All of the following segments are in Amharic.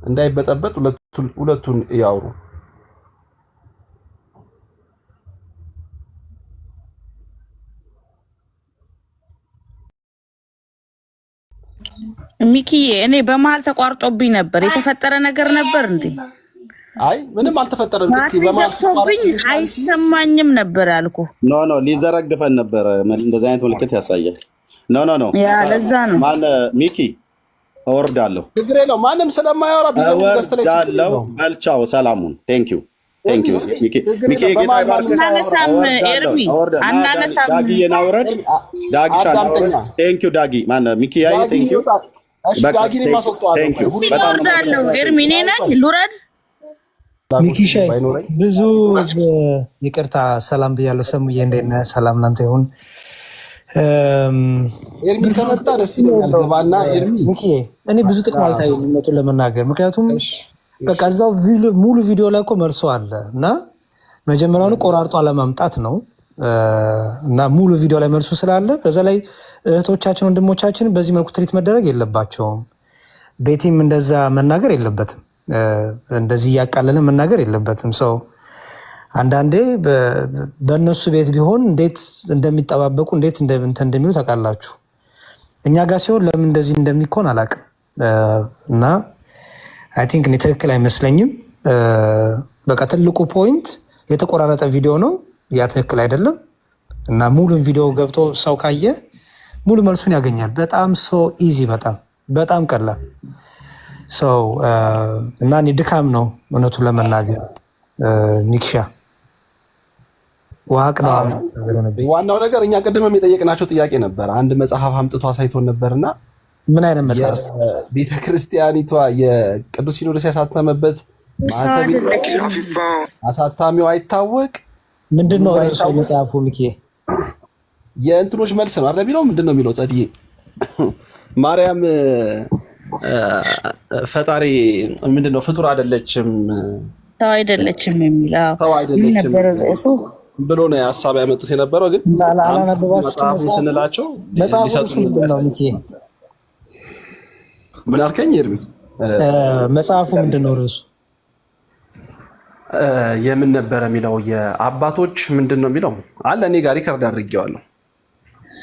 እንዳይበጠበጥ ሁለቱን ያውሩ። ሚኪዬ እኔ በመሀል ተቋርጦብኝ ነበር። የተፈጠረ ነገር ነበር እንዴ? አይ ምንም አልተፈጠረም። ሚኪ በመሀል ተቋርጦብኝ አይሰማኝም ነበር ያልኩ። ኖ ሊዘረግፈን ነበር። እንደዚህ አይነት ምልክት ያሳያል። ኖ ያ ለዛ ነው። ማን ሚኪ እወርዳለሁ። ችግር የለውም። ማንም ስለማያወራ ቢገቡ ደስተለች እወርዳለሁ። በልቻው ሰላሙን ቴንኪው ሚኪ ጌታ ይባርክ። አናነሳም ኤርሚ አናነሳም። ዳጊዬን አውረድ። ዳጊሻን አውረድ። ቴንኪው ዳጊ ማን ሚኪ ያይ ቴንኪው ዳጊን ማስወጣው እወርዳለሁ። ኤርሚ እኔ ነኝ ልውረድ። ሚኪሻ ብዙ ይቅርታ ሰላም ብያለሁ። ሰሙዬ እንዴት ነህ? ሰላም ላንተ ይሁን። ኤርሚ ከመጣ ደስ ይላል። ገባና ኤርሚ ሚኪዬ እኔ ብዙ ጥቅም አልታየኝም እውነቱን ለመናገር ምክንያቱም በቃ እዛው ሙሉ ቪዲዮ ላይ እኮ መልሶ አለ እና መጀመሪያውኑ ቆራርጦ አለማምጣት ነው እና ሙሉ ቪዲዮ ላይ መልሱ ስላለ በዛ ላይ እህቶቻችን ወንድሞቻችን በዚህ መልኩ ትሪት መደረግ የለባቸውም። ቤቲም እንደዛ መናገር የለበትም። እንደዚህ እያቃለለ መናገር የለበትም። ሰው አንዳንዴ በእነሱ ቤት ቢሆን እንዴት እንደሚጠባበቁ እንዴት እንደሚሉ ታውቃላችሁ። እኛ ጋር ሲሆን ለምን እንደዚህ እንደሚኮን አላውቅም እና አይ ቲንክ እኔ ትክክል አይመስለኝም። በቃ ትልቁ ፖይንት የተቆራረጠ ቪዲዮ ነው። ያ ትክክል አይደለም እና ሙሉን ቪዲዮ ገብቶ ሰው ካየ ሙሉ መልሱን ያገኛል። በጣም ሶ ኢዚ በጣም ቀላል ሰው እና እኔ ድካም ነው እውነቱን ለመናገር ሚክሻ ዋቅ ነው። ዋናው ነገር እኛ ቅድምም የጠየቅናቸው ጥያቄ ነበር። አንድ መጽሐፍ አምጥቶ አሳይቶን ነበርና ምን አይነት መጽሐፍ? ቤተክርስቲያኒቷ የቅዱስ ሲኖዶስ ያሳተመበት አሳታሚው አይታወቅ ምንድነው እሱ መጽሐፉ? ሚኪ የእንትኖች መልስ ነው አይደል? ቢለው ምንድነው የሚለው? ጸድዬ ማርያም ፈጣሪ ምንድነው ፍጡር አይደለችም ሰው አይደለችም የሚለው ሰው አይደለችም ነበር እሱ ብሎ ነው ሐሳብ ያመጡት የነበረው። ግን መጽሐፉን ስንላቸው መጽሐፉ ምንድነው? ሚኪ ምን አልከኝ? ኤርሚ መጽሐፉ ምንድነው ርዕሱ? የምን ነበረ የሚለው የአባቶች ምንድነው የሚለው አለ። እኔ ጋር ሪከርድ አድርጌዋለሁ።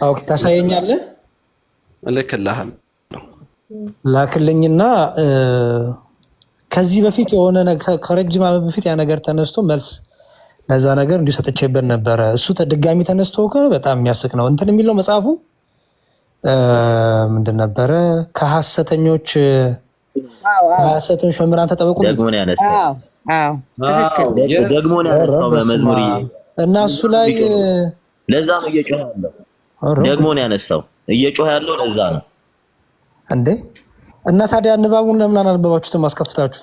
ኦኬ ታሳየኛለህ? እልክልሃለሁ። ላክልኝና ከዚህ በፊት የሆነ ከረጅም ዓመት በፊት ያ ነገር ተነስቶ መልስ ለዛ ነገር እንዲሁ ሰጥቼበት ነበረ። እሱ ድጋሚ ተነስቶ በጣም የሚያስቅ ነው። እንትን የሚለው መጽሐፉ ምንድን ነበረ? ከሐሰተኞች መምህራን ተጠበቁ ደግሞ ነው ያነሳው። ደግሞ ነው ያነሳው በመዝሙር እና እሱ ላይ ለዛ ነው እየጮህ ያለው። ደግሞ ነው ያነሳው እየጮህ ያለው ለዛ ነው እንዴ። እና ታዲያ ንባቡን ለምን አላነበባችሁትም? አስከፍታችሁ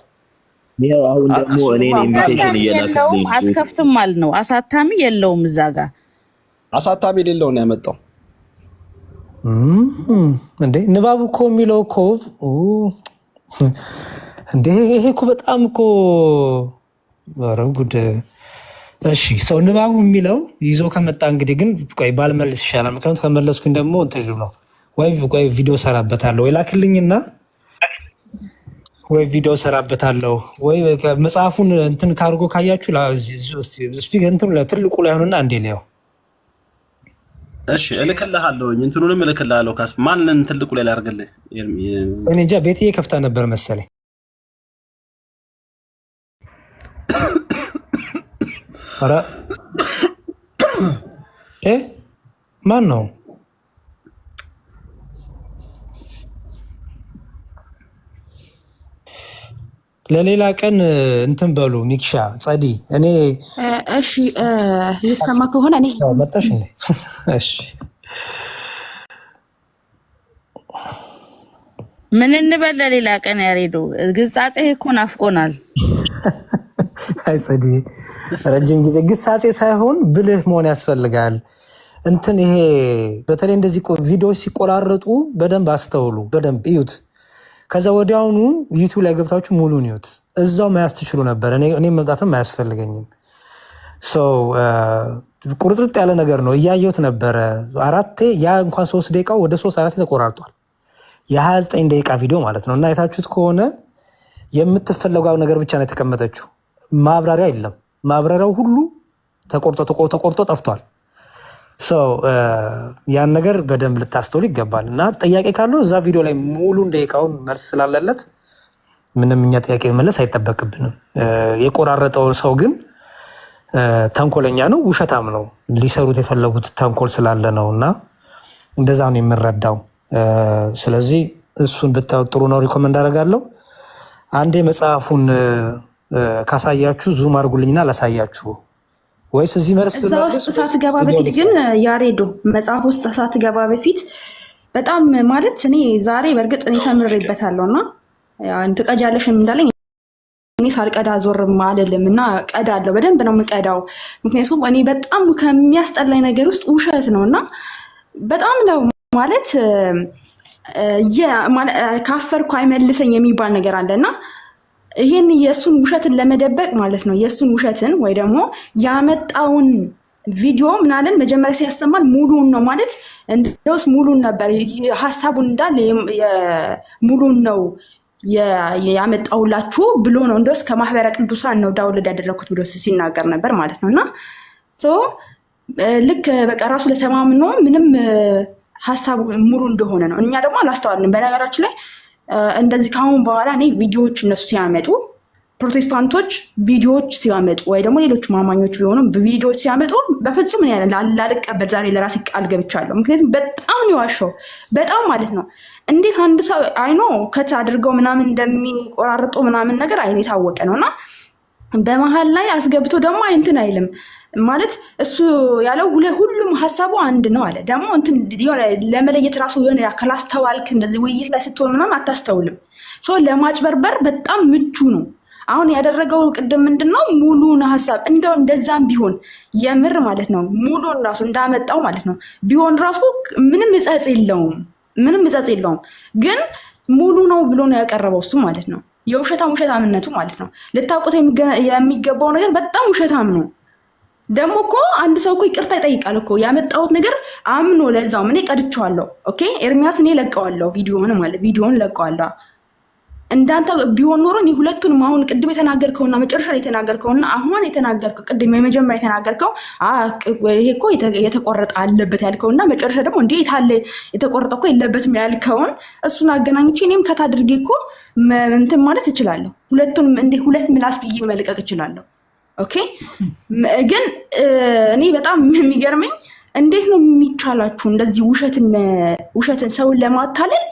ይሄው አሁን ደግሞ እኔን ኢንቪቴሽን እየላከልኝ አትከፍትም ማለት ነው። አሳታሚ የለውም እዛ ጋር አሳታሚ የሌለው ነው ያመጣው እንዴ። ንባቡ እኮ የሚለው እኮ እንዴ ይሄ እኮ በጣም እኮ ኧረ ጉድ። እሺ ሰው ንባቡ የሚለው ይዞ ከመጣ እንግዲህ ግን ቆይ ባልመልስ ይሻላል። ምክንያቱም ከመለስኩኝ ደግሞ እንትን ነው ወይ ቪዲዮ ሰራበታለሁ ወይ ላክልኝና ወይ ቪዲዮ ሰራበታለሁ ወይ መጽሐፉን እንትን ካርጎ ካያችሁ ስፒከር እንትን ለትልቁ ላይ ሆነና እንዴ ነው። እሺ እልክልሃለሁ። እንትኑንም እልክልሃለሁ። ካስ ማንን ትልቁ ላይ ላድርግልህ? እኔ እንጃ ቤትዬ ከፍታ ነበር መሰለኝ። ኧረ ማን ነው? ለሌላ ቀን እንትን በሉ ሚክሻ ጸዲ እኔ እሺ እየተሰማ ከሆነ እኔ መጣሽ እንዴ? እሺ ምን እንበል ለሌላ ቀን ያሬዱ ግጻጼ እኮ ናፍቆናል። አይ ጸዲ ረጅም ጊዜ ግሳጼ ሳይሆን ብልህ መሆን ያስፈልጋል። እንትን ይሄ በተለይ እንደዚህ ቪዲዮዎች ሲቆራረጡ በደንብ አስተውሉ፣ በደንብ እዩት። ከዛ ወዲያውኑ ዩቲዩብ ላይ ገብታችሁ ሙሉን እዩት። እዛው መያዝ ትችሉ ነበር። እኔ መምጣትም አያስፈልገኝም። ቁርጥርጥ ያለ ነገር ነው እያየሁት ነበረ። አራቴ ያ እንኳን 3 ደቂቃው ወደ 3 4 ተቆራርጧል። የ29 ደቂቃ ቪዲዮ ማለት ነው። እና አይታችሁት ከሆነ የምትፈለገው ነገር ብቻ ነው የተቀመጠችው። ማብራሪያ የለም። ማብራሪያው ሁሉ ተቆርጦ ጠፍቷል። ያን ነገር በደንብ ልታስተውል ይገባል። እና ጥያቄ ካለው እዛ ቪዲዮ ላይ ሙሉን ደቂቃውን መልስ ስላለለት ምንም እኛ ጥያቄ መመለስ አይጠበቅብንም። የቆራረጠው ሰው ግን ተንኮለኛ ነው፣ ውሸታም ነው። ሊሰሩት የፈለጉት ተንኮል ስላለ ነው እና እንደዛ ነው የምንረዳው። ስለዚህ እሱን ብታዩ ጥሩ ነው፣ ሪኮመንድ አደርጋለሁ። አንዴ መጽሐፉን ካሳያችሁ ዙም አድርጉልኝና ላሳያችሁ። ወይስ እዚህ መልስ እዛ ውስጥ ሳትገባ በፊት ግን ያሬዶ መጽሐፍ ውስጥ ሳትገባ በፊት በጣም ማለት እኔ ዛሬ በእርግጥ እኔ ተምሬበታለሁ እና ትቀጃለሽ እንዳለኝ እኔ ሳልቀዳ ዞርም አይደለም እና ቀዳለሁ፣ በደንብ ነው የምቀዳው። ምክንያቱም እኔ በጣም ከሚያስጠላኝ ነገር ውስጥ ውሸት ነው እና በጣም ነው ማለት ካፈርኩ አይመልሰኝ የሚባል ነገር አለና ይሄን የእሱን ውሸትን ለመደበቅ ማለት ነው የእሱን ውሸትን ወይ ደግሞ ያመጣውን ቪዲዮ ምናለን መጀመሪያ ሲያሰማን ሙሉን ነው ማለት እንደውስ ሙሉን ነበር ሀሳቡን እንዳለ ሙሉን ነው ያመጣውላችሁ ብሎ ነው እንደውስ ከማህበረ ቅዱሳን ነው ዳውንሎድ ያደረኩት ብሎ ሲናገር ነበር ማለት ነውና ልክ በቃ ራሱ ለተማምኖ ምንም ሀሳቡ ሙሉ እንደሆነ ነው። እኛ ደግሞ አላስተዋልንም። በነገራችን ላይ እንደዚህ ካሁን በኋላ እኔ ቪዲዮዎች እነሱ ሲያመጡ ፕሮቴስታንቶች ቪዲዮዎች ሲያመጡ ወይ ደግሞ ሌሎች ማማኞች ቢሆኑ ቪዲዮዎች ሲያመጡ በፍጹም እኔ ላልቀበል ዛሬ ለራሴ ቃል ገብቻለሁ። ምክንያቱም በጣም ነው ዋሻው በጣም ማለት ነው። እንዴት አንድ ሰው አይኖ ከት አድርገው ምናምን እንደሚቆራርጡ ምናምን ነገር አይኔ የታወቀ ነውና በመሃል ላይ አስገብቶ ደግሞ እንትን አይልም ማለት እሱ ያለው ሁሉም ሀሳቡ አንድ ነው አለ። ደግሞ እንትን የሆነ ለመለየት ራሱ የሆነ ካላስተዋልክ እንደዚህ ውይይት ላይ ስትሆን ምናምን አታስተውልም። ለማጭበርበር በጣም ምቹ ነው። አሁን ያደረገው ቅድም ምንድነው ሙሉን ሀሳብ እንደዛም ቢሆን የምር ማለት ነው ሙሉን ራሱ እንዳመጣው ማለት ነው ቢሆን ራሱ ምንም እጸጽ የለውም። ግን ሙሉ ነው ብሎ ነው ያቀረበው እሱ ማለት ነው። ውሸታምነቱ ማለት ነው። ልታውቁት የሚገባው ነገር በጣም ውሸታም ነው። ደግሞ እኮ አንድ ሰው እኮ ይቅርታ ይጠይቃል እኮ ያመጣሁት ነገር አምኖ ለዛው እኔ ቀድቼዋለሁ። ኦኬ ኤርሚያስ እኔ ለቀዋለሁ ቪዲዮን ለቀዋለሁ። እንዳንተ ቢሆን ኖሮ እኔ ሁለቱንም አሁን ቅድም የተናገርከውና መጨረሻ ላይ የተናገርከውና አሁን የተናገርከው ቅድም የመጀመሪያ የተናገርከው ይሄ እኮ የተቆረጠ አለበት ያልከውና መጨረሻ ደግሞ እንዴት አለ የተቆረጠ እኮ የለበትም ያልከውን እሱን አገናኝቼ እኔም ከት አድርጌ እኮ እንትን ማለት እችላለሁ። ሁለቱንም እንዴ ሁለት ምላስ ብዬ መልቀቅ እችላለሁ። ኦኬ ግን እኔ በጣም የሚገርመኝ እንዴት ነው የሚቻላችሁ እንደዚህ ውሸትን ሰውን ለማታለል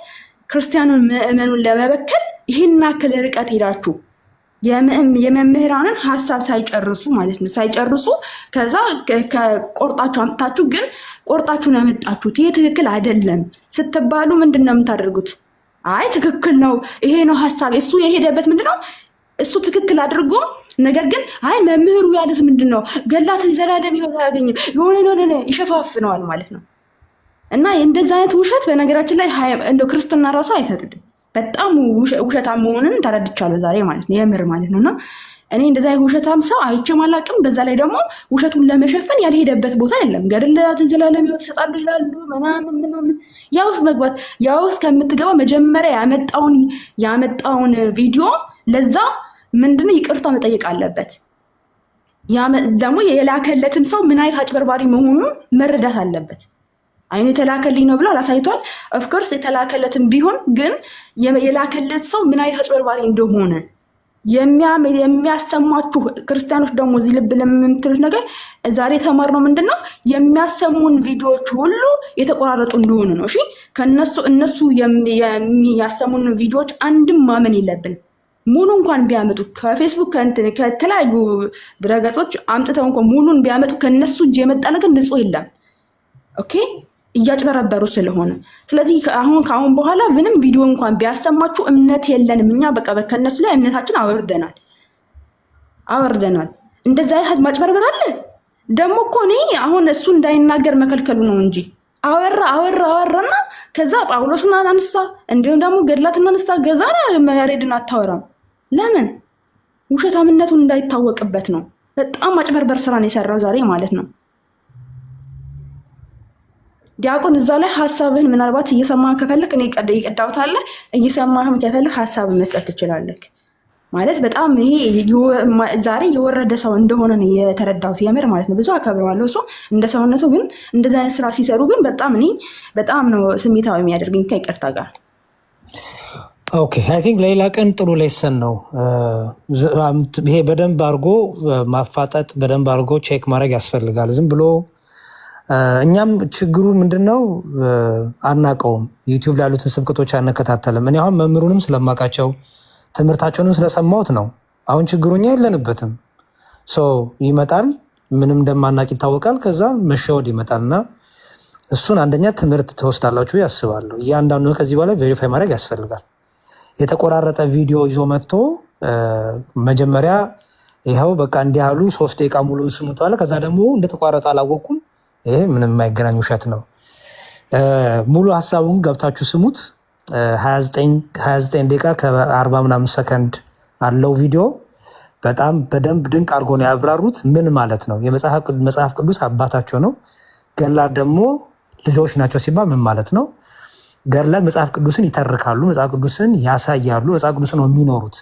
ክርስቲያኑን ምዕመኑን ለመበከል ይህን ያክል ርቀት ሄዳችሁ የመምህራንን ሀሳብ ሳይጨርሱ ማለት ነው ሳይጨርሱ ከዛ ቆርጣችሁ አምጥታችሁ ግን ቆርጣችሁን ያመጣችሁት ይሄ ትክክል አይደለም ስትባሉ ምንድን ነው የምታደርጉት? አይ ትክክል ነው ይሄ ነው ሀሳብ እሱ የሄደበት ምንድነው እሱ ትክክል አድርጎ ነገር ግን አይ መምህሩ ያለስ ምንድነው ገላትን ዘላለም ህይወት አያገኝም የሆነ ይሸፋፍነዋል ማለት ነው። እና እንደዛ አይነት ውሸት በነገራችን ላይ እንደው ክርስትና ራሱ አይፈቅድም። በጣም ውሸታም መሆንን ተረድቻለሁ ዛሬ ማለት ነው የምር ማለት ነውና እኔ እንደዛ አይነት ውሸታም ሰው አይቼም አላውቅም። በዛ ላይ ደግሞ ውሸቱን ለመሸፈን ያልሄደበት ቦታ የለም። ገድላትን ዘላለም ህይወት ይሰጣሉ ይላሉ ምናምን ያው ውስጥ መግባት ያው ውስጥ ከምትገባ መጀመሪያ ያመጣውን ቪዲዮ ለዛ ምንድነው ይቅርታ መጠየቅ አለበት። ደግሞ የላከለትም ሰው ምን አይነት አጭበርባሪ መሆኑን መረዳት አለበት። አይኔ የተላከልኝ ነው ብሎ አላሳይቷል። ኦፍኮርስ የተላከለትም ቢሆን ግን የላከለት ሰው ምን አይነት አጭበርባሪ እንደሆነ የሚያሰማችሁ ክርስቲያኖች ደግሞ እዚህ ልብ ለምትሉት ነገር ዛሬ ተማርነው ምንድነው የሚያሰሙን ቪዲዮዎች ሁሉ የተቆራረጡ እንደሆኑ ነው። እሺ እነሱ የሚያሰሙን ቪዲዮዎች አንድም ማመን የለብን። ሙሉ እንኳን ቢያመጡ ከፌስቡክ ከተለያዩ ድረገጾች አምጥተው እንኳን ሙሉን ቢያመጡ ከነሱ እጅ የመጣ ነገር ንጹህ የለም። ኦኬ እያጭበረበሩ ስለሆነ ስለዚህ ከአሁን በኋላ ምንም ቪዲዮ እንኳን ቢያሰማችሁ እምነት የለንም እኛ በቃ ከነሱ ላይ እምነታችን አወርደናል። እንደዛ አይነት ማጭበርበር አለ። ደግሞ እኮ እኔ አሁን እሱ እንዳይናገር መከልከሉ ነው እንጂ አወራና ከዛ ጳውሎስን አነሳ እንዲሁም ደግሞ ገድላትን አነሳ ገዛና ያሬድን አታወራም። ለምን? ውሸታምነቱን እንዳይታወቅበት ነው። በጣም ማጭበርበር ስራ ነው የሰራው ዛሬ ማለት ነው። ዲያቆን እዛ ላይ ሀሳብህን ምናልባት እየሰማህ ከፈለክ እኔ ይቀዳውታል እየሰማህም ከፈለክ ሀሳብ መስጠት ትችላለህ። ማለት በጣም ይሄ ዛሬ የወረደ ሰው እንደሆነ ነው የተረዳሁት። የምር ማለት ነው። ብዙ አከብረዋለሁ እሱ እንደ ሰውነቱ፣ ግን እንደዚህ አይነት ስራ ሲሰሩ ግን በጣም ነው ስሜታዊ የሚያደርገኝ ከይቅርታ ጋር። ኦኬ አይ ቲንክ ሌላ ቀን ጥሩ ሌሰን ነው ይሄ። በደንብ አድርጎ ማፋጠጥ፣ በደንብ አድርጎ ቼክ ማድረግ ያስፈልጋል። ዝም ብሎ እኛም ችግሩ ምንድነው አናቀውም። ዩቲዩብ ላይ ያሉትን ስብከቶች አንከታተልም። እኔ አሁን መምህሩንም ስለማውቃቸው ትምህርታቸውንም ስለሰማሁት ነው። አሁን ችግሩኛ የለንበትም። ይመጣል፣ ምንም እንደማናቅ ይታወቃል። ከዛ መሸወድ ይመጣል እና እሱን አንደኛ ትምህርት ትወስዳላችሁ ያስባለሁ። እያንዳንዱ ከዚህ በላይ ቬሪፋይ ማድረግ ያስፈልጋል። የተቆራረጠ ቪዲዮ ይዞ መጥቶ መጀመሪያ ይኸው በቃ እንዲህ ያሉ 3 ደቂቃ ሙሉ ስሙት አለ። ከዛ ደግሞ እንደተቋረጠ አላወቅኩም። ይሄ ምንም የማይገናኝ ውሸት ነው። ሙሉ ሀሳቡን ገብታችሁ ስሙት። 29 ደቂቃ ከ40 ምናምን ሰከንድ አለው ቪዲዮ። በጣም በደንብ ድንቅ አድርጎ ነው ያብራሩት። ምን ማለት ነው መጽሐፍ ቅዱስ አባታቸው ነው፣ ገድላት ደግሞ ልጆች ናቸው ሲባል ምን ማለት ነው? ገድላት መጽሐፍ ቅዱስን ይተርካሉ፣ መጽሐፍ ቅዱስን ያሳያሉ፣ መጽሐፍ ቅዱስን ነው የሚኖሩት፣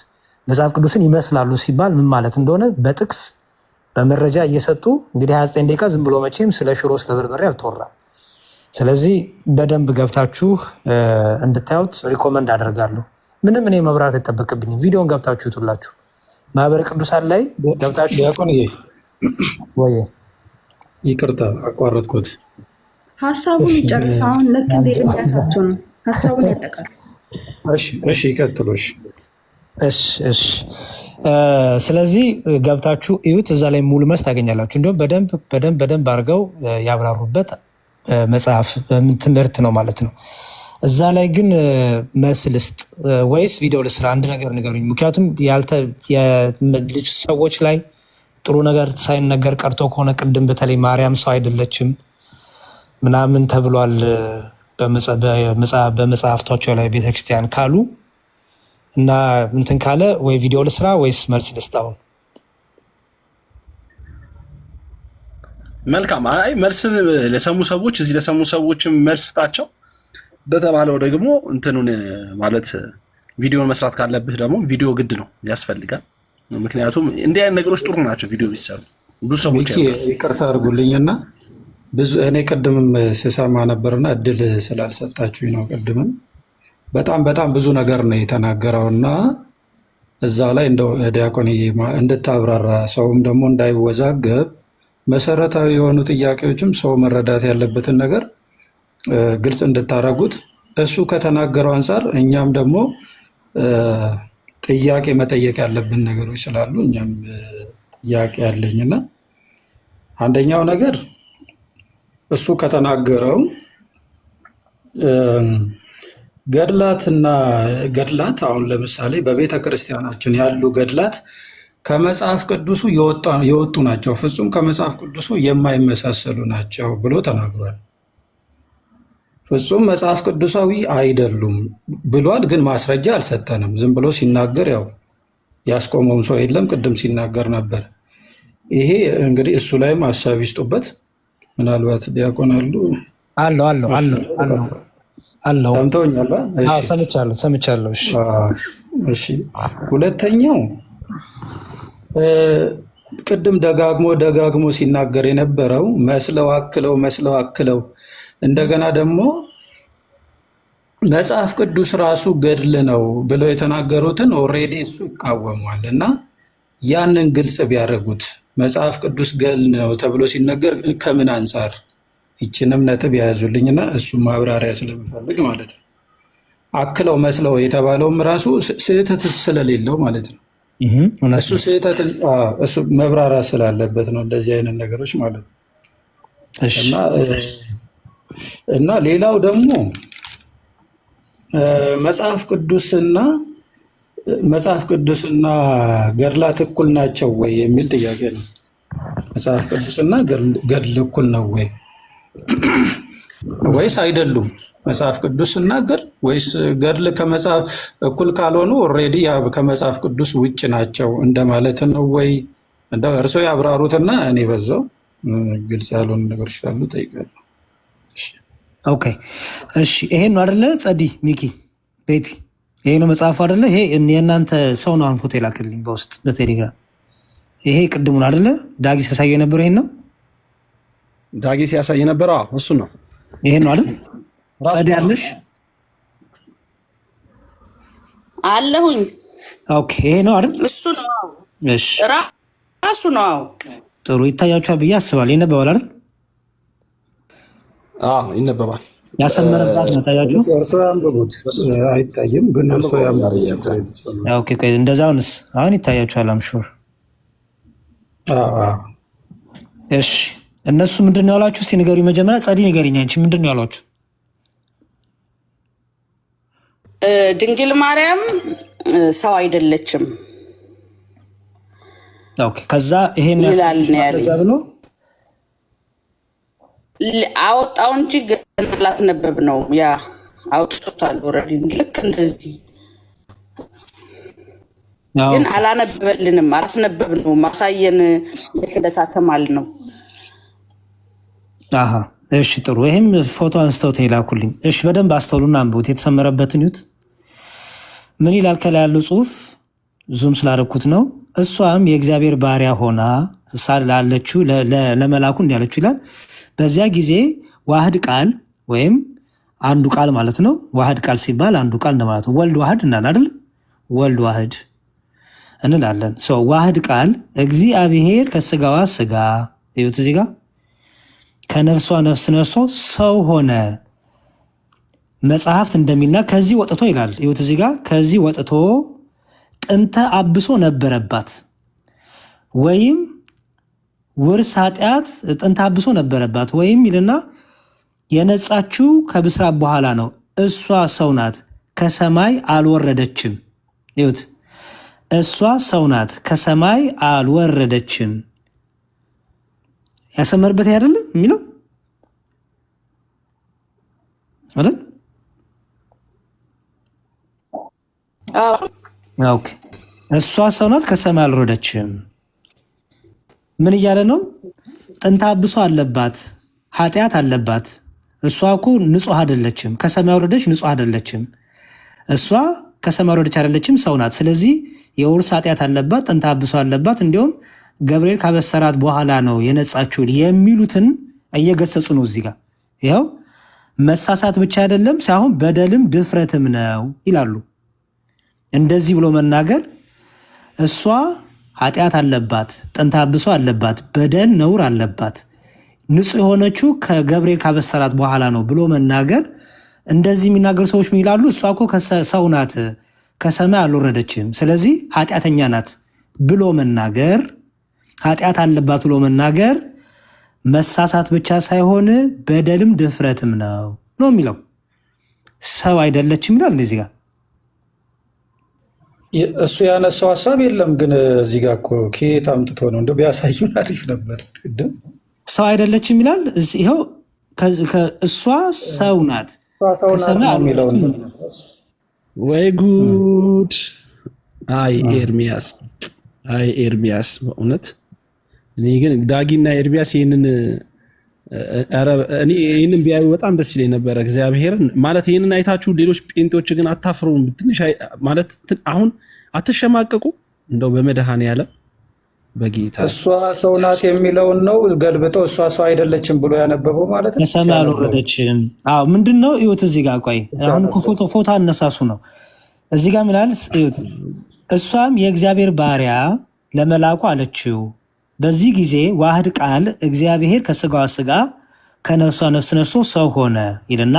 መጽሐፍ ቅዱስን ይመስላሉ ሲባል ምን ማለት እንደሆነ በጥቅስ በመረጃ እየሰጡ እንግዲህ 29 ደቂቃ ዝም ብሎ መቼም ስለ ሽሮ ስለ በርበሬ አልተወራም። ስለዚህ በደንብ ገብታችሁ እንድታዩት ሪኮመንድ አደርጋለሁ። ምንም እኔ መብራት አይጠበቅብኝም። ቪዲዮን ገብታችሁ ትላችሁ ማህበረ ቅዱሳን ላይ ገብታችሁ ዲያቆን ወይ ይቅርታ አቋረጥኩት። ሀሳቡን ይጨርስ። አሁን ልክ እንደ እንደሳቸው ነው ሀሳቡን ያጠቃል። እሺ ይቀጥሉ። እሺ ስለዚህ ገብታችሁ እዩት። እዛ ላይ ሙሉ መልስ ታገኛላችሁ። እንዲሁም በደንብ አድርገው ያብራሩበት መጽሐፍ ትምህርት ነው ማለት ነው። እዛ ላይ ግን መልስ ልስጥ ወይስ ቪዲዮ ልስራ? አንድ ነገር ንገሩኝ። ምክንያቱም ልጅ ሰዎች ላይ ጥሩ ነገር ሳይነገር ቀርቶ ከሆነ ቅድም በተለይ ማርያም ሰው አይደለችም ምናምን ተብሏል በመጽሐፍቷቸው ላይ ቤተክርስቲያን ካሉ እና እንትን ካለ ወይ ቪዲዮ ልስራ ወይስ መልስ ልስጥ? አሁን መልካም። አይ መልስን ለሰሙ ሰዎች እዚህ ለሰሙ ሰዎችም መልስ ስጣቸው። በተባለው ደግሞ እንትኑን ማለት ቪዲዮን መስራት ካለብህ ደግሞ ቪዲዮ ግድ ነው ያስፈልጋል። ምክንያቱም እንዲህ አይነት ነገሮች ጥሩ ናቸው ቪዲዮ ቢሰሩ ብዙ ሰዎች ይቅርታ አድርጉልኝና ብዙ እኔ ቅድምም ስሰማ ነበርና እድል ስላልሰጣችሁኝ ነው። ቅድምም በጣም ብዙ ነገር ነው የተናገረውና እዛ ላይ እንደው ዲያቆን እንድታብራራ ሰውም ደግሞ እንዳይወዛገብ መሰረታዊ የሆኑ ጥያቄዎችም ሰው መረዳት ያለበትን ነገር ግልጽ እንድታረጉት እሱ ከተናገረው አንጻር እኛም ደግሞ ጥያቄ መጠየቅ ያለብን ነገሮች ስላሉ እኛም ጥያቄ ያለኝና አንደኛው ነገር እሱ ከተናገረው ገድላት አሁን ለምሳሌ በቤተ ክርስቲያናችን ያሉ ገድላት ከመጽሐፍ ቅዱሱ የወጡ ናቸው፣ ፍጹም ከመጽሐፍ ቅዱሱ የማይመሳሰሉ ናቸው ብሎ ተናግሯል። ፍጹም መጽሐፍ ቅዱሳዊ አይደሉም ብሏል፣ ግን ማስረጃ አልሰጠንም። ዝም ብሎ ሲናገር ያው ያስቆመውም ሰው የለም። ቅድም ሲናገር ነበር። ይሄ እንግዲህ እሱ ላይም ሀሳብ ይስጡበት። ምናልባት ዲያቆን አለው ሰምተውኛል። ሰምቻለሁ። እሺ ሁለተኛው ቅድም ደጋግሞ ሲናገር የነበረው መስለው አክለው እንደገና ደግሞ መጽሐፍ ቅዱስ ራሱ ገድል ነው ብለው የተናገሩትን ኦልሬዲ እሱ ይቃወሟል እና ያንን ግልጽ ቢያደርጉት መጽሐፍ ቅዱስ ገድል ነው ተብሎ ሲነገር ከምን አንጻር ይችንም ነጥብ ያያዙልኝና እሱ ማብራሪያ ስለምፈልግ ማለት ነው። አክለው መስለው የተባለውም ራሱ ስህተት ስለሌለው ማለት ነው። እሱ ስህተት እሱ መብራሪያ ስላለበት ነው እንደዚህ አይነት ነገሮች ማለት ነው። እና ሌላው ደግሞ መጽሐፍ ቅዱስና ገድላት እኩል ናቸው ወይ የሚል ጥያቄ ነው። መጽሐፍ ቅዱስና ገድል እኩል ነው ወይ ወይስ አይደሉም? መጽሐፍ ቅዱስና ገድል ወይስ ገድል ከመጽሐፍ እኩል ካልሆኑ ኦልሬዲ ከመጽሐፍ ቅዱስ ውጭ ናቸው እንደማለት ነው ወይ? እንደው እርሶ ያብራሩትና እኔ በዛው ግልጽ ያልሆኑ ነገሮች ካሉ ጠይቃለሁ። ኦኬ እሺ፣ ይሄን ነው አይደለ? ጸዲ፣ ሚኪ፣ ቤቲ ይሄ ነው መጽሐፉ አይደለ? ይሄ የእናንተ ሰው ነው። ፎቶ የላክልኝ በውስጥ በቴሌግራም። ይሄ ቅድሙን አይደለ ዳጊስ ያሳየው የነበረው ይሄን ነው። ዳጊስ ያሳየ የነበረው እሱ ነው። ይሄን ነው አይደል? ጸድ ያለሽ አለሁኝ። ኦኬ ይሄ ነው አይደል? እሱ ነው። እሺ ራሱ ነው። ጥሩ ይታያችኋል ብዬ አስባለሁ። ይነበባል አይደል? ይነበባል። ያሰመረባት ነው። ታያችሁ? እርሶ ያንብቡት። አይታይም ግን እርሶ ያንብቡት። ኦኬ እንደዛውንስ አሁን ይታያችኋል። አምሹር እሺ። እነሱ ምንድን ነው ያሏችሁ? እስኪ ንገሩኝ። መጀመሪያ ጸዲ ንገሪኝ። አንቺ ምንድን ነው ያሏችሁ? ድንግል ማርያም ሰው አይደለችም። ኦኬ ከዛ ይሄን ይላል ነው ያለኝ። ብሎ አወጣው እንጂ ገና ላትነበብ ነው። ያ አውጥቶታል ኦልሬዲ። ልክ እንደዚህ ግን አላነበበልንም፣ አላስነበብ ነው ማሳየን የከደታተማል ነው። አሃ እሺ ጥሩ። ይሄም ፎቶ አንስተውት ይላኩልኝ። እሺ በደንብ አስተውሉና አንብቡት። የተሰመረበትን ይዩት። ምን ይላል? ከላይ ያለው ጽሁፍ ዙም ስላደረኩት ነው። እሷም የእግዚአብሔር ባሪያ ሆና ላለችው ለመላኩ እንዲያለችው ይላል። በዚያ ጊዜ ዋህድ ቃል ወይም አንዱ ቃል ማለት ነው። ዋህድ ቃል ሲባል አንዱ ቃል እንደማለት ነው። ወልድ ዋህድ እናል አይደል? ወልድ ዋህድ እንላለን። ዋህድ ቃል እግዚአብሔር ከስጋዋ ስጋ ይሁት እዚህ ጋር ከነፍሷ ነፍስ ነሶ ሰው ሆነ። መጽሐፍት እንደሚልና ከዚህ ወጥቶ ይላል። ይሁት እዚህ ጋር ከዚህ ወጥቶ ጥንተ አብሶ ነበረባት ወይም ውርስ ኃጢአት ጥንተ አብሶ ነበረባት ወይም ይልና የነጻችው ከብስራት በኋላ ነው። እሷ ሰው ናት ከሰማይ አልወረደችም። ይሁት እሷ ሰው ናት ከሰማይ አልወረደችም። ያሰመርበት አይደለ የሚለው አይደል? ኦኬ እሷ ሰው ናት ከሰማይ አልወረደችም። ምን እያለ ነው? ጥንተ አብሶ አለባት፣ ኃጢአት አለባት። እሷ እኮ ንጹህ አይደለችም። ከሰማይ ወረደች፣ ንጹህ አይደለችም። እሷ ከሰማይ ወረደች አይደለችም፣ ሰው ናት። ስለዚህ የውርስ ኃጢአት አለባት፣ ጥንተ አብሶ አለባት። እንዲሁም ገብርኤል ካበሰራት በኋላ ነው የነጻችውን የሚሉትን እየገሰጹ ነው እዚህ ጋር። ይኸው መሳሳት ብቻ አይደለም ሳይሆን በደልም ድፍረትም ነው ይላሉ። እንደዚህ ብሎ መናገር እሷ ኃጢአት አለባት፣ ጥንተ አብሶ አለባት፣ በደል ነውር አለባት፣ ንጹህ የሆነችው ከገብርኤል ካበሰራት በኋላ ነው ብሎ መናገር። እንደዚህ የሚናገሩ ሰዎች ምን ይላሉ? እሷ እኮ ሰው ናት ከሰማይ አልወረደችም፣ ስለዚህ ኃጢአተኛ ናት ብሎ መናገር፣ ኃጢአት አለባት ብሎ መናገር መሳሳት ብቻ ሳይሆን በደልም ድፍረትም ነው ነው የሚለው። ሰው አይደለችም ይላል እንደዚህ ጋር። እሱ ያነሳው ሀሳብ የለም ግን እዚህ ጋር እኮ ከየት አምጥቶ ነው? እንደው ቢያሳዩን አሪፍ ነበር። ቅድም ሰው አይደለችም ይላል። ይኸው እሷ ሰው ናት የሚለው ወይ ጉድ! አይ ኤርሚያስ፣ አይ ኤርሚያስ በእውነት እኔ ግን ዳጊና ኤርሚያስ ይህንን ቢያዩ በጣም ደስ ይለኝ ነበረ። እግዚአብሔርን ማለት ይህንን አይታችሁ ሌሎች ጴንጤዎች ግን አታፍሩም? ትንሽ ማለት አሁን አትሸማቀቁ? እንደው በመድኃኔዓለም በጌታ እሷ ሰው ናት የሚለውን ነው ገልብጠው እሷ ሰው አይደለችም ብሎ ያነበበው ማለት ነው። ከሰማይ አልወረደችም። አዎ ምንድን ነው እዩት እዚህ ጋር። ቆይ አሁን ፎቶ አነሳሱ ነው እዚህ ጋር ምላል እዩት። እሷም የእግዚአብሔር ባሪያ ለመላኩ አለችው። በዚህ ጊዜ ዋህድ ቃል እግዚአብሔር ከስጋዋ ስጋ ከነፍሷ ነፍስ ነሶ ሰው ሆነ ይልና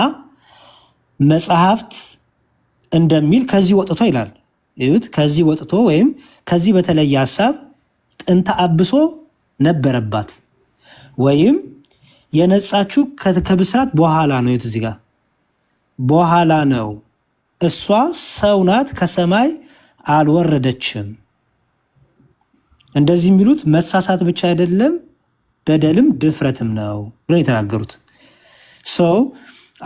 መጽሐፍት እንደሚል ከዚህ ወጥቶ ይላል። እዩት ከዚህ ወጥቶ ወይም ከዚህ በተለየ ሀሳብ ጥንተ አብሶ ነበረባት ወይም የነጻችው ከብስራት በኋላ ነው። እዩት እዚህ ጋር በኋላ ነው። እሷ ሰው ናት ከሰማይ አልወረደችም። እንደዚህ የሚሉት መሳሳት ብቻ አይደለም በደልም ድፍረትም ነው ብሎ የተናገሩት። ሰው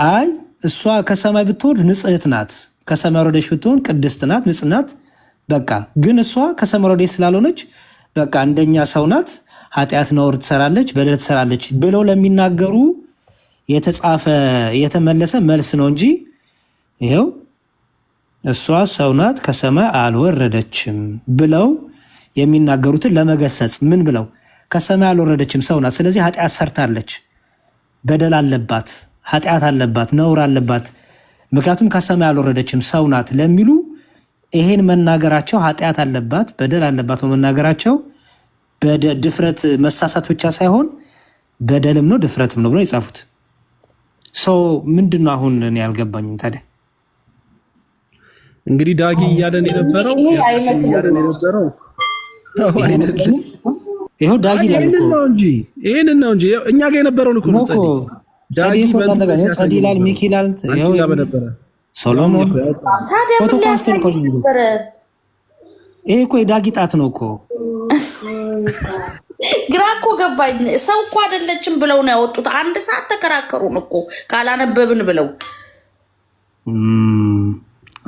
አይ እሷ ከሰማይ ብትወርድ ንጽሕት ናት፣ ከሰማይ ወረደች ብትሆን ቅድስት ናት፣ ንጽሕት ናት። በቃ ግን እሷ ከሰማይ ወረደች ስላልሆነች በቃ እንደኛ ሰው ናት፣ ኃጢአት ነውር ትሰራለች፣ በደል ትሰራለች ብለው ለሚናገሩ የተጻፈ የተመለሰ መልስ ነው እንጂ ይኸው እሷ ሰው ናት ከሰማይ አልወረደችም ብለው የሚናገሩትን ለመገሰጽ ምን ብለው ከሰማይ አልወረደችም ሰው ናት፣ ስለዚህ ኃጢአት ሰርታለች፣ በደል አለባት፣ ኃጢአት አለባት፣ ነውር አለባት፣ ምክንያቱም ከሰማይ አልወረደችም ሰው ናት ለሚሉ ይሄን መናገራቸው ኃጢአት አለባት በደል አለባት መናገራቸው በድፍረት መሳሳት ብቻ ሳይሆን በደልም ነው ድፍረትም ነው ብለው የጻፉት ሰው ምንድነው? አሁን እኔ ያልገባኝም ታዲያ እንግዲህ ዳጊ እያለን የነበረው ይሄው ዳጊ ይሄንን ነው እንጂ እኛ ጋር የነበረውን እኮ ነው ዳጊ ጸዲ ይላል ሚኪ ይላል ሶሎሞን ፎቶ ፓስቶል እኮ ይሄ እኮ የዳጊ ጣት ነው እኮ። ግራ እኮ ገባኝ። ሰው እኮ አይደለችም ብለው ነው ያወጡት። አንድ ሰዓት ተከራከሩን እኮ ካላነበብን ብለው።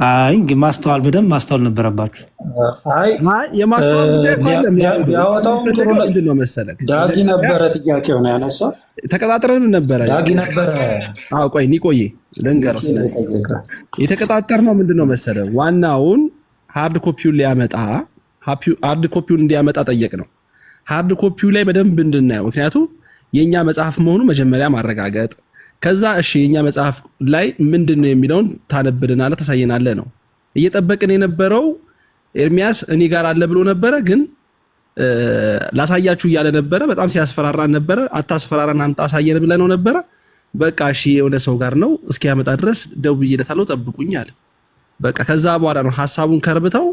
አይ ማስተዋል በደንብ ማስተዋል ነበረባችሁ። አይ የማስተዋል ቢያወጣው ጥሩ ነው መሰለህ። ዳጊ ነበረ ጥያቄው ነው ያነሳው። ተቀጣጥረን ነበረ ዳጊ ነበረ። አዎ ቆይ ኒቆዬ ልንገርህ። የተቀጣጠርነው ምንድነው መሰለህ ዋናውን ሃርድ ኮፒውን ሊያመጣ ሃርድ ኮፒውን እንዲያመጣ ጠየቅ ነው። ሃርድ ኮፒው ላይ በደንብ እንድናየው፣ ምክንያቱም የኛ መጽሐፍ መሆኑ መጀመሪያ ማረጋገጥ፣ ከዛ እሺ የኛ መጽሐፍ ላይ ምንድነው የሚለውን ታነብልናለህ ታሳየናለህ ነው እየጠበቅን የነበረው። ኤርሚያስ እኔ ጋር አለ ብሎ ነበረ፣ ግን ላሳያችሁ እያለ ነበረ። በጣም ሲያስፈራራን ነበረ። አታስፈራራን አምጣ አሳየን ብለነው ነበረ። በቃ እሺ የሆነ ሰው ጋር ነው እስኪያመጣ ድረስ ደውዬለታለሁ ጠብቁኝ አለ። በቃ ከዛ በኋላ ነው ሐሳቡን ከርብተው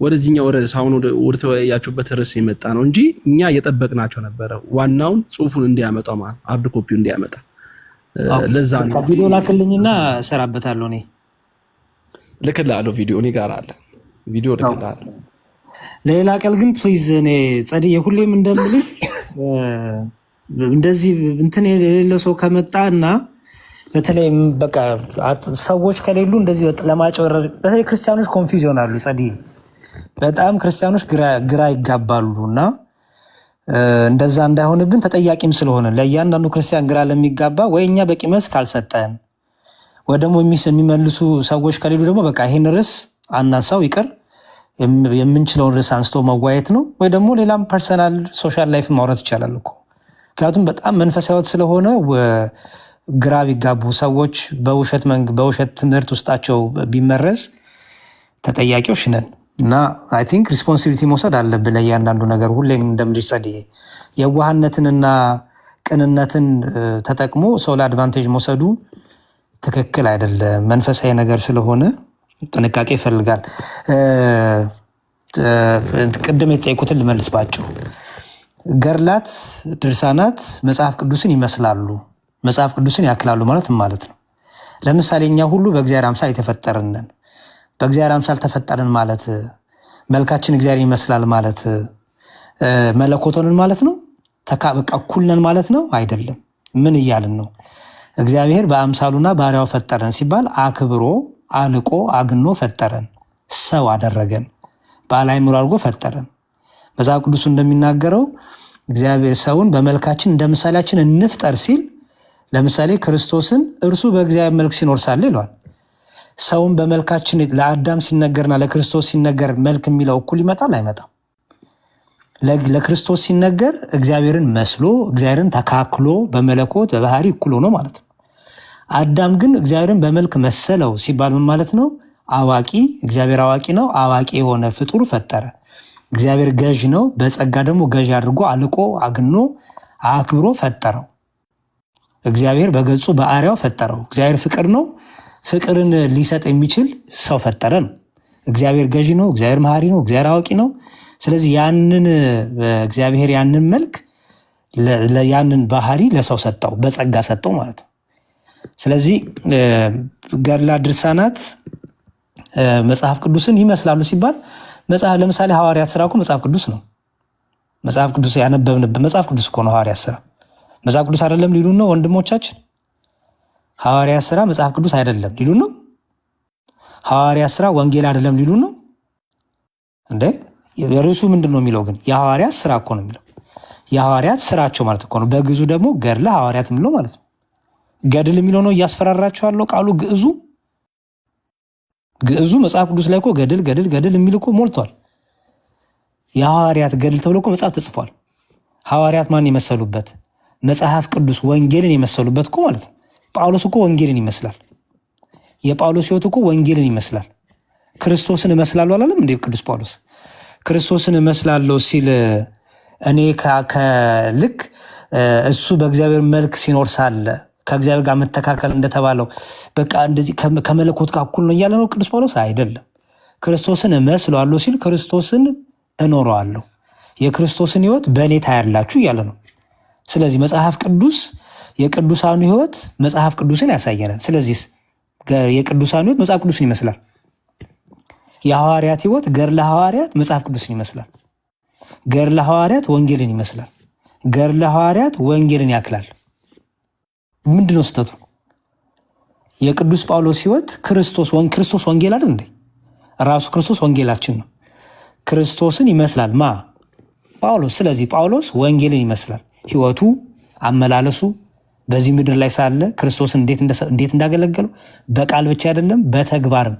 ወደዚህኛው ርዕስ አሁን ወደ ተወያያችሁበት ርዕስ የመጣ ነው እንጂ እኛ እየጠበቅናቸው ነበረ ዋናውን ጽሁፉን እንዲያመጣው ማለት ሃርድ ኮፒው እንዲያመጣ። ለዛ ነው ቪዲዮ ላክልኝና እሰራበታለሁ። እኔ ልክልሃለሁ፣ ቪዲዮ እኔ ጋር አለ፣ ቪዲዮ ልክልሃለሁ። ሌላ ቀን ግን ፕሊዝ እኔ ጸድዬ ሁሌም እንደምልህ እንደዚህ እንትን የሌለው ሰው ከመጣ እና በተለይ በቃ ሰዎች ከሌሉ እንደዚህ ለማጭበረር በተለይ ክርስቲያኖች ኮንፊውዝ ይሆናሉ። ጸድዬ በጣም ክርስቲያኖች ግራ ይጋባሉ እና እንደዛ እንዳይሆንብን ተጠያቂም ስለሆነ ለእያንዳንዱ ክርስቲያን ግራ ለሚጋባ ወይ እኛ በቂ መልስ ካልሰጠን ወይ ደግሞ የሚመልሱ ሰዎች ከሌሉ ደግሞ በቃ ይሄን ርዕስ አናንሳው ይቅር፣ የምንችለውን ርዕስ አንስቶ መዋየት ነው። ወይ ደግሞ ሌላም ፐርሰናል ሶሻል ላይፍ ማውራት ይቻላል እኮ። ምክንያቱም በጣም መንፈሳዊ ሕይወት ስለሆነ ግራ ቢጋቡ ሰዎች በውሸት ትምህርት ውስጣቸው ቢመረዝ ተጠያቂዎች ነን እና አይ ቲንክ ሪስፖንሲቢሊቲ መውሰድ አለብን ለእያንዳንዱ ነገር። ሁሌም እንደምልሽ ጸድዬ የዋህነትንና ቅንነትን ተጠቅሞ ሰው ለአድቫንቴጅ መውሰዱ ትክክል አይደለም። መንፈሳዊ ነገር ስለሆነ ጥንቃቄ ይፈልጋል። ቅድም የተጠየቁትን ልመልስባቸው። ገድላት፣ ድርሳናት መጽሐፍ ቅዱስን ይመስላሉ፣ መጽሐፍ ቅዱስን ያክላሉ ማለት ነው። ለምሳሌ እኛ ሁሉ በእግዚአብሔር አምሳል የተፈጠርን ነን። በእግዚአብሔር አምሳል ተፈጠርን ማለት መልካችን እግዚአብሔር ይመስላል ማለት መለኮቶንን ማለት ነው። በቃ እኩል ነን ማለት ነው አይደለም። ምን እያልን ነው? እግዚአብሔር በአምሳሉና ባሪያው ፈጠረን ሲባል አክብሮ አልቆ አግኖ ፈጠረን፣ ሰው አደረገን፣ ባለ አእምሮ አድርጎ ፈጠረን። መጽሐፍ ቅዱሱ እንደሚናገረው እግዚአብሔር ሰውን በመልካችን እንደ ምሳሌያችን እንፍጠር ሲል ለምሳሌ ክርስቶስን እርሱ በእግዚአብሔር መልክ ሲኖር ሳለ ይለዋል። ሰውን በመልካችን ለአዳም ሲነገርና ለክርስቶስ ሲነገር መልክ የሚለው እኩል ይመጣል አይመጣም? ለክርስቶስ ሲነገር እግዚአብሔርን መስሎ እግዚአብሔርን ተካክሎ በመለኮት በባህሪ እኩል ሆኖ ማለት ነው። አዳም ግን እግዚአብሔርን በመልክ መሰለው ሲባል ምን ማለት ነው? አዋቂ፣ እግዚአብሔር አዋቂ ነው። አዋቂ የሆነ ፍጡር ፈጠረ። እግዚአብሔር ገዥ ነው። በጸጋ ደግሞ ገዥ አድርጎ አልቆ አግኖ አክብሮ ፈጠረው። እግዚአብሔር በገጹ በአርአያው ፈጠረው። እግዚአብሔር ፍቅር ነው። ፍቅርን ሊሰጥ የሚችል ሰው ፈጠረ ነው። እግዚአብሔር ገዢ ነው። እግዚአብሔር መሐሪ ነው። እግዚአብሔር አዋቂ ነው። ስለዚህ ያንን እግዚአብሔር ያንን መልክ ያንን ባህሪ ለሰው ሰጠው፣ በጸጋ ሰጠው ማለት ነው። ስለዚህ ገድላት፣ ድርሳናት መጽሐፍ ቅዱስን ይመስላሉ ሲባል ለምሳሌ ሐዋርያት ስራ እኮ መጽሐፍ ቅዱስ ነው። መጽሐፍ ቅዱስ ያነበብንበት መጽሐፍ ቅዱስ እኮ ነው። ሐዋርያት ስራ መጽሐፍ ቅዱስ አይደለም ሊሉን ነው ወንድሞቻችን? ሐዋርያት ስራ መጽሐፍ ቅዱስ አይደለም ሊሉን ነው? ሐዋርያት ስራ ወንጌል አይደለም ሊሉን ነው እንዴ? ርዕሱ ምንድን ነው የሚለው ግን? የሐዋርያት ስራ እኮ ነው የሚለው። የሐዋርያት ስራቸው ማለት እኮ ነው። በግዕዙ ደግሞ ገድለ ሐዋርያት የሚለው ማለት ነው። ገድል የሚለው ነው እያስፈራራቸው ያለው ቃሉ ግዕዙ። ግዕዙ መጽሐፍ ቅዱስ ላይ እኮ ገድል ገድል ገድል የሚል እኮ ሞልቷል። የሐዋርያት ገድል ተብሎ እኮ መጽሐፍ ተጽፏል። ሐዋርያት ማን የመሰሉበት? መጽሐፍ ቅዱስ ወንጌልን የመሰሉበት እኮ ማለት ነው። ጳውሎስ እኮ ወንጌልን ይመስላል። የጳውሎስ ሕይወት እኮ ወንጌልን ይመስላል። ክርስቶስን እመስላለሁ አላለም እንዴ ቅዱስ ጳውሎስ? ክርስቶስን እመስላለሁ ሲል እኔ ልክ እሱ በእግዚአብሔር መልክ ሲኖር ሳለ ከእግዚአብሔር ጋር መተካከል እንደተባለው በቃ እንደዚህ ከመለኮት ጋር እኩል ነው እያለ ነው ቅዱስ ጳውሎስ? አይደለም። ክርስቶስን እመስለዋለሁ ሲል ክርስቶስን እኖረዋለሁ፣ የክርስቶስን ሕይወት በእኔ ታያላችሁ እያለ ነው። ስለዚህ መጽሐፍ ቅዱስ የቅዱሳኑ ሕይወት መጽሐፍ ቅዱስን ያሳየናል። ስለዚህ የቅዱሳኑ ሕይወት መጽሐፍ ቅዱስን ይመስላል። የሐዋርያት ሕይወት ገድለ ሐዋርያት መጽሐፍ ቅዱስን ይመስላል። ገድለ ሐዋርያት ወንጌልን ይመስላል። ገድለ ሐዋርያት ወንጌልን ያክላል። ምንድነው ስህተቱ? የቅዱስ ጳውሎስ ሕይወት ክርስቶስ ወንጌል አይደል እንዴ? ራሱ ክርስቶስ ወንጌላችን ነው። ክርስቶስን ይመስላል ማ? ጳውሎስ። ስለዚህ ጳውሎስ ወንጌልን ይመስላል። ሕይወቱ፣ አመላለሱ በዚህ ምድር ላይ ሳለ ክርስቶስን እንዴት እንዳገለገለው በቃል ብቻ አይደለም በተግባርም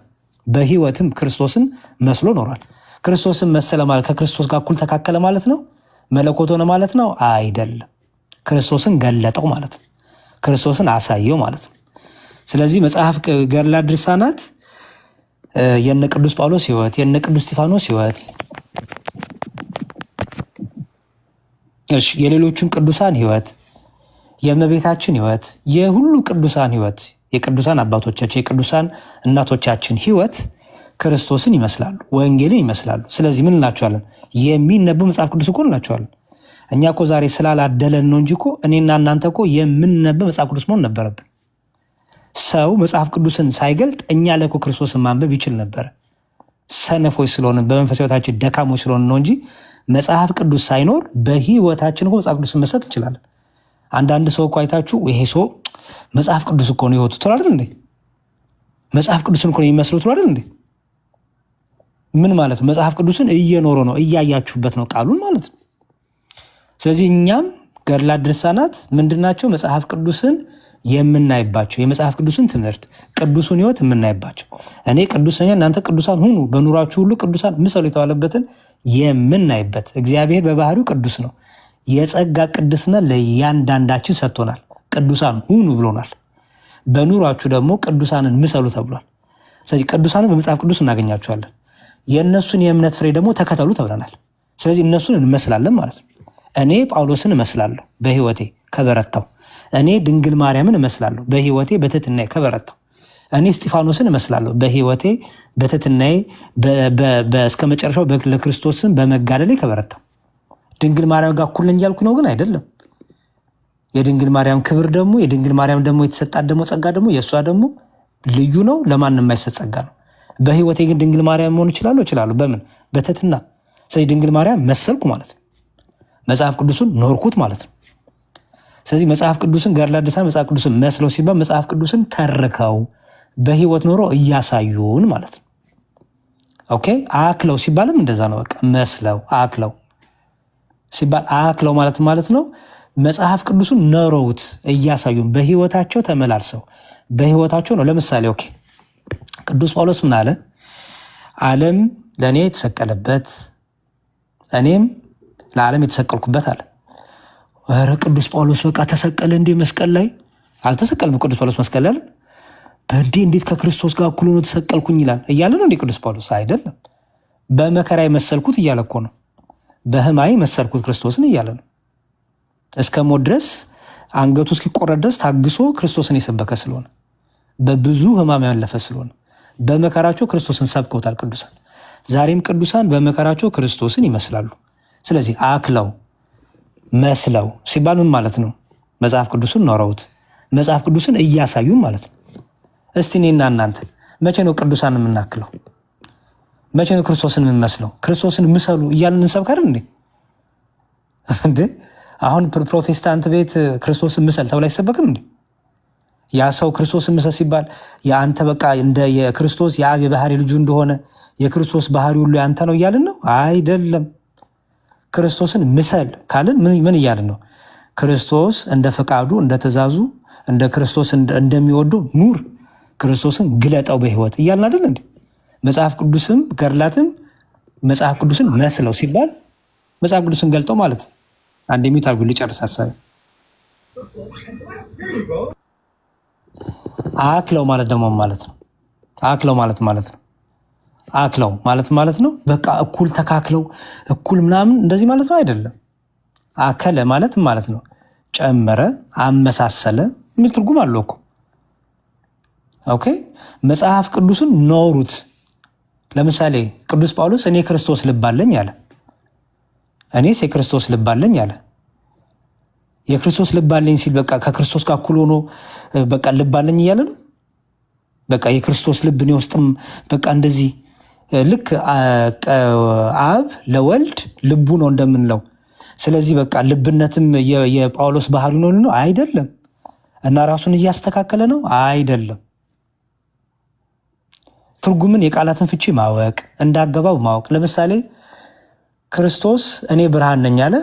በሕይወትም ክርስቶስን መስሎ ኖሯል። ክርስቶስን መሰለ ማለት ከክርስቶስ ጋር እኩል ተካከለ ማለት ነው? መለኮት ሆነ ማለት ነው? አይደለም። ክርስቶስን ገለጠው ማለት ነው። ክርስቶስን አሳየው ማለት ነው። ስለዚህ መጽሐፍ ገድላት ድርሳናት የነ ቅዱስ ጳውሎስ ሕይወት፣ የነ ቅዱስ እስጢፋኖስ ሕይወት፣ እሺ የሌሎቹም ቅዱሳን ሕይወት፣ የእመቤታችን ሕይወት፣ የሁሉ ቅዱሳን ሕይወት፣ የቅዱሳን አባቶቻችን የቅዱሳን እናቶቻችን ሕይወት ክርስቶስን ይመስላሉ፣ ወንጌልን ይመስላሉ። ስለዚህ ምን እንላቸዋለን? የሚነበብ መጽሐፍ ቅዱስ እኮ እንላቸዋለን። እኛ እኮ ዛሬ ስላላደለን ነው እንጂ እኮ እኔና እናንተ እኮ የምንነበብ መጽሐፍ ቅዱስ መሆን ነበረብን። ሰው መጽሐፍ ቅዱስን ሳይገልጥ እኛ ላይ እኮ ክርስቶስን ማንበብ ይችል ነበረ። ሰነፎች ስለሆነ በመንፈሳዊ ሕይወታችን ደካሞች ስለሆነ ነው እንጂ መጽሐፍ ቅዱስ ሳይኖር በሕይወታችን እኮ መጽሐፍ ቅዱስን መስበክ እንችላለን። አንዳንድ ሰው እኮ አይታችሁ ይሄ ሰው መጽሐፍ ቅዱስ እኮ ነው ሕይወቱ ትሉ አይደል እንዴ? መጽሐፍ ቅዱስን እኮ ነው የሚመስለው ትሉ አይደል እንዴ? ምን ማለት ነው? መጽሐፍ ቅዱስን እየኖረ ነው፣ እያያችሁበት ነው ቃሉን ማለት ነው። ስለዚህ እኛም ገድላት ድርሳናት ምንድናቸው? መጽሐፍ ቅዱስን የምናይባቸው፣ የመጽሐፍ ቅዱስን ትምህርት ቅዱሱን ሕይወት የምናይባቸው። እኔ ቅዱስ ነኝ እናንተ ቅዱሳን ሁኑ፣ በኑሯችሁ ሁሉ ቅዱሳን ምሰሉ የተባለበትን የምናይበት። እግዚአብሔር በባህሪው ቅዱስ ነው። የጸጋ ቅድስና ለእያንዳንዳችን ሰጥቶናል። ቅዱሳን ሁኑ ብሎናል። በኑሯችሁ ደግሞ ቅዱሳንን ምሰሉ ተብሏል። ስለዚህ ቅዱሳንን በመጽሐፍ ቅዱስ እናገኛቸዋለን። የእነሱን የእምነት ፍሬ ደግሞ ተከተሉ ተብለናል። ስለዚህ እነሱን እንመስላለን ማለት ነው። እኔ ጳውሎስን እመስላለሁ በሕይወቴ ከበረታው። እኔ ድንግል ማርያምን እመስላለሁ በሕይወቴ በትሕትናዬ ከበረታው። እኔ እስጢፋኖስን እመስላለሁ በሕይወቴ በትሕትናዬ እስከ መጨረሻው ለክርስቶስን በመጋደሌ ከበረታው። ድንግል ማርያም ጋር እኩል ነኝ እያልኩ ነው ግን አይደለም። የድንግል ማርያም ክብር ደግሞ የድንግል ማርያም ደግሞ የተሰጣት ደግሞ ጸጋ ደግሞ የእሷ ደግሞ ልዩ ነው፣ ለማንም የማይሰጥ ጸጋ ነው። በሕይወቴ ግን ድንግል ማርያም መሆን እችላለሁ። በምን? በትሕትና። ስለዚህ ድንግል ማርያም መሰልኩ ማለት ነው። መጽሐፍ ቅዱስን ኖርኩት ማለት ነው። ስለዚህ መጽሐፍ ቅዱስን ገድላት ድርሳናት መጽሐፍ ቅዱስን መስለው ሲባል መጽሐፍ ቅዱስን ተርከው በሕይወት ኖሮ እያሳዩን ማለት ነው። ኦኬ። አክለው ሲባልም እንደዛ ነው። በቃ መስለው አክለው ሲባል አክለው ማለት ነው። መጽሐፍ ቅዱስን ኖረውት እያሳዩን በሕይወታቸው ተመላልሰው በሕይወታቸው ነው። ለምሳሌ ኦኬ ቅዱስ ጳውሎስ ምን አለ? ዓለም ለእኔ የተሰቀለበት እኔም ለዓለም የተሰቀልኩበት አለ። ኧረ ቅዱስ ጳውሎስ በቃ ተሰቀለ እንዴ መስቀል ላይ? አልተሰቀልም ቅዱስ ጳውሎስ መስቀል ላይ በእንዴ እንዴት ከክርስቶስ ጋር እኩል ሆኖ ተሰቀልኩኝ ይላል እያለ ነው እንዴ ቅዱስ ጳውሎስ? አይደለም። በመከራ መሰልኩት እያለ እኮ ነው። በሕማሜ መሰልኩት ክርስቶስን እያለ ነው። እስከ ሞት ድረስ አንገቱ እስኪቆረጥ ድረስ ታግሶ ክርስቶስን የሰበከ ስለሆነ በብዙ ሕማም ያለፈ ስለሆነ በመከራቸው ክርስቶስን ሰብከውታል ቅዱሳን። ዛሬም ቅዱሳን በመከራቸው ክርስቶስን ይመስላሉ። ስለዚህ አክለው መስለው ሲባል ምን ማለት ነው? መጽሐፍ ቅዱስን ኖረውት መጽሐፍ ቅዱስን እያሳዩን ማለት ነው። እስቲ እኔና እናንተ መቼ ነው ቅዱሳን የምናክለው? መቼ ነው ክርስቶስን የምንመስለው? ክርስቶስን ምሰሉ እያልን እንሰብካለን እንዴ? አሁን ፕሮቴስታንት ቤት ክርስቶስን ምሰል ተብሎ አይሰበክም እንዴ? ያ ሰው ክርስቶስን ምሰል ሲባል የአንተ በቃ እንደ የክርስቶስ የአብ የባህሪ ልጁ እንደሆነ የክርስቶስ ባህሪ ሁሉ ያንተ ነው እያልን ነው? አይደለም። ክርስቶስን ምሰል ካልን ምን እያልን ነው? ክርስቶስ እንደ ፈቃዱ እንደ ትእዛዙ እንደ ክርስቶስ እንደሚወዱ ኑር፣ ክርስቶስን ግለጠው በሕይወት እያልን አይደል እንዴ? መጽሐፍ ቅዱስም ገድላትም መጽሐፍ ቅዱስን መስለው ሲባል መጽሐፍ ቅዱስን ገልጠው ማለት ነው። አንድ የሚት አርጉ ልጨርስ ሐሳብ አክለው ማለት ደግሞ ማለት ነው። አክለው ማለት ነው። አክለው ማለት ነው። በቃ እኩል ተካክለው እኩል ምናምን እንደዚህ ማለት ነው አይደለም። አከለ ማለት ነው ጨመረ፣ አመሳሰለ የሚል ትርጉም አለው እኮ። ኦኬ መጽሐፍ ቅዱስን ኖሩት። ለምሳሌ ቅዱስ ጳውሎስ እኔ ክርስቶስ ልብ አለኝ አለ። እኔስ የክርስቶስ ልብ አለኝ አለ። የክርስቶስ ልብ አለኝ ሲል በቃ ከክርስቶስ ጋር እኩል ሆኖ በቃ ልብ አለኝ እያለ ነው። በቃ የክርስቶስ ልብ እኔ ውስጥም በቃ እንደዚህ ልክ አብ ለወልድ ልቡ ነው እንደምንለው። ስለዚህ በቃ ልብነትም የጳውሎስ ባህሪ ነው አይደለም። እና ራሱን እያስተካከለ ነው አይደለም። ትርጉምን የቃላትን ፍቺ ማወቅ እንዳገባው ማወቅ። ለምሳሌ ክርስቶስ እኔ ብርሃን ነኝ አለ።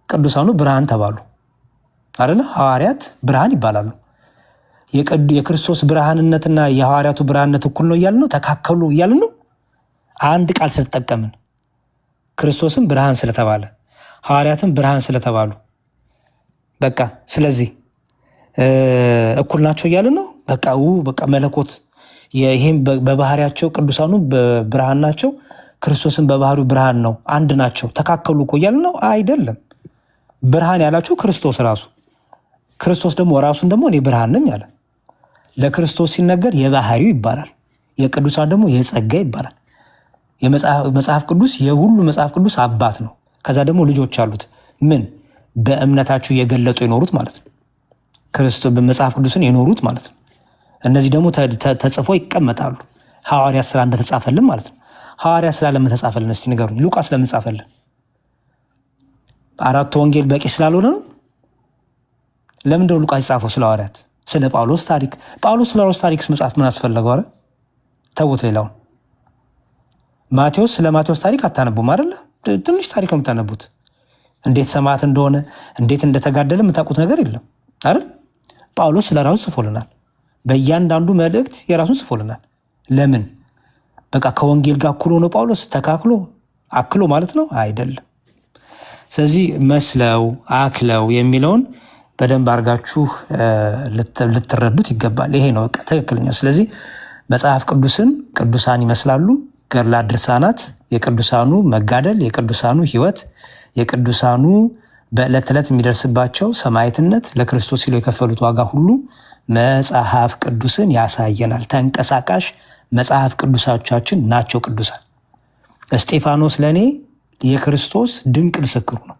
ቅዱሳኑ ብርሃን ተባሉ አይደለ? ሐዋርያት ብርሃን ይባላሉ። የክርስቶስ ብርሃንነትና የሐዋርያቱ ብርሃንነት እኩል ነው እያልን ነው? ተካከሉ እያልን ነው? አንድ ቃል ስለተጠቀምን ክርስቶስም ብርሃን ስለተባለ ሐዋርያትም ብርሃን ስለተባሉ በቃ ስለዚህ እኩል ናቸው እያልን ነው። በቃ መለኮት ይሄም በባህሪያቸው ቅዱሳኑ ብርሃን ናቸው፣ ክርስቶስን በባህሪው ብርሃን ነው፣ አንድ ናቸው፣ ተካከሉ እኮ እያልን ነው አይደለም። ብርሃን ያላችሁ ክርስቶስ ራሱ፣ ክርስቶስ ደግሞ ራሱን ደግሞ እኔ ብርሃን ነኝ አለ። ለክርስቶስ ሲነገር የባህሪው ይባላል፣ የቅዱሳን ደግሞ የጸጋ ይባላል። መጽሐፍ ቅዱስ የሁሉ መጽሐፍ ቅዱስ አባት ነው። ከዛ ደግሞ ልጆች አሉት። ምን በእምነታቸው የገለጡ የኖሩት ማለት ነው። ክርስቶስ በመጽሐፍ ቅዱስን የኖሩት ማለት ነው። እነዚህ ደግሞ ተጽፎ ይቀመጣሉ። ሐዋርያ ስራ እንደተጻፈልን ማለት ነው። ሐዋርያ ስራ ለምን ተጻፈልን? እስቲ ንገሩኝ። ሉቃስ ለምን ጻፈልን? አራቱ ወንጌል በቂ ስላልሆነ ነው? ለምንድነው ሉቃስ የጻፈው ስለ ሐዋርያት? ስለ ጳውሎስ ታሪክ። ጳውሎስ ስለ ጳውሎስ ታሪክስ መጽሐፍ ምን አስፈለገው? አረ ተውት። ሌላውን ማቴዎስ ስለ ማቴዎስ ታሪክ አታነቡም አይደለ? ትንሽ ታሪክ ነው የምታነቡት። እንዴት ሰማዕት እንደሆነ እንዴት እንደተጋደለ የምታውቁት ነገር የለም አይደል? ጳውሎስ ስለ ራሱ ጽፎልናል። በእያንዳንዱ መልእክት የራሱን ጽፎልናል። ለምን? በቃ ከወንጌል ጋር እኩል ሆኖ ጳውሎስ ተካክሎ አክሎ ማለት ነው አይደለም። ስለዚህ መስለው አክለው የሚለውን በደንብ አድርጋችሁ ልትረዱት ይገባል። ይሄ ነው በቃ ትክክለኛው። ስለዚህ መጽሐፍ ቅዱስን ቅዱሳን ይመስላሉ። ገድላት፣ ድርሳናት የቅዱሳኑ መጋደል፣ የቅዱሳኑ ሕይወት፣ የቅዱሳኑ በዕለት ዕለት የሚደርስባቸው ሰማዕትነት፣ ለክርስቶስ ሲሉ የከፈሉት ዋጋ ሁሉ መጽሐፍ ቅዱስን ያሳየናል። ተንቀሳቃሽ መጽሐፍ ቅዱሳቻችን ናቸው ቅዱሳን። እስጢፋኖስ ለእኔ የክርስቶስ ድንቅ ምስክሩ ነው።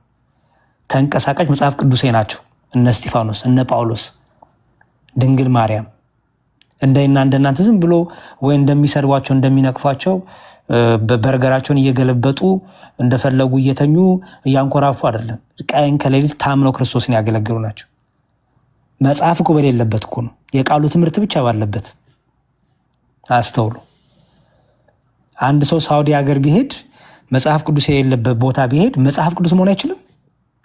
ተንቀሳቃሽ መጽሐፍ ቅዱሴ ናቸው እነ እስጢፋኖስ፣ እነ ጳውሎስ፣ ድንግል ማርያም። እንደና እንደናንተ ዝም ብሎ ወይ እንደሚሰድቧቸው እንደሚነቅፏቸው በርገራቸውን እየገለበጡ እንደፈለጉ እየተኙ እያንኮራፉ አይደለም። ቀን ከሌሊት ታምነው ክርስቶስን ያገለግሉ ናቸው። መጽሐፍ እኮ በሌለበት እኮ ነው፣ የቃሉ ትምህርት ብቻ ባለበት። አስተውሉ። አንድ ሰው ሳውዲ ሀገር ቢሄድ መጽሐፍ ቅዱስ የሌለበት ቦታ ቢሄድ መጽሐፍ ቅዱስ መሆን አይችልም?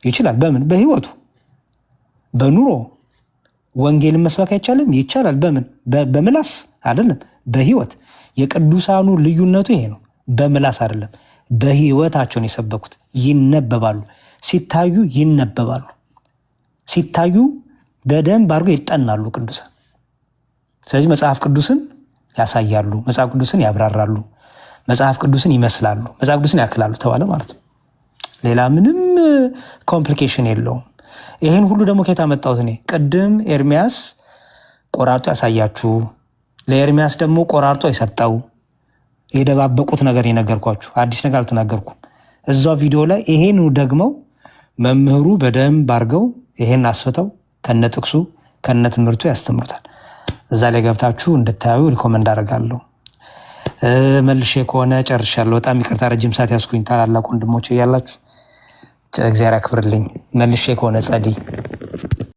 ይችላል። በምን? በህይወቱ፣ በኑሮ። ወንጌልን መስበክ አይቻልም? ይቻላል። በምን? በምላስ አይደለም፣ በህይወት። የቅዱሳኑ ልዩነቱ ይሄ ነው። በምላስ አይደለም፣ በህይወታቸውን የሰበኩት። ይነበባሉ፣ ሲታዩ ይነበባሉ፣ ሲታዩ በደንብ አድርገው ይጠናሉ ቅዱሳን። ስለዚህ መጽሐፍ ቅዱስን ያሳያሉ፣ መጽሐፍ ቅዱስን ያብራራሉ፣ መጽሐፍ ቅዱስን ይመስላሉ፣ መጽሐፍ ቅዱስን ያክላሉ ተባለ ማለት ነው። ሌላ ምንም ኮምፕሊኬሽን የለውም። ይህን ሁሉ ደግሞ ከየት አመጣሁት እኔ? ቅድም ኤርሚያስ ቆራርጦ ያሳያችሁ፣ ለኤርሚያስ ደግሞ ቆራርጦ የሰጠው የደባበቁት ነገር የነገርኳችሁ፣ አዲስ ነገር አልተናገርኩም። እዛው ቪዲዮ ላይ ይሄን ደግመው መምህሩ በደንብ አድርገው ይሄን አስፍተው ከነ ጥቅሱ ከነ ትምህርቱ ያስተምሩታል። እዛ ላይ ገብታችሁ እንድታዩ ሪኮመንድ አደርጋለሁ። መልሼ ከሆነ ጨርሻለሁ። በጣም ይቅርታ፣ ረጅም ሰዓት ያስኩኝ። ታላላቅ ወንድሞች እያላችሁ እግዚአብሔር ያክብርልኝ። መልሼ ከሆነ ጸዲ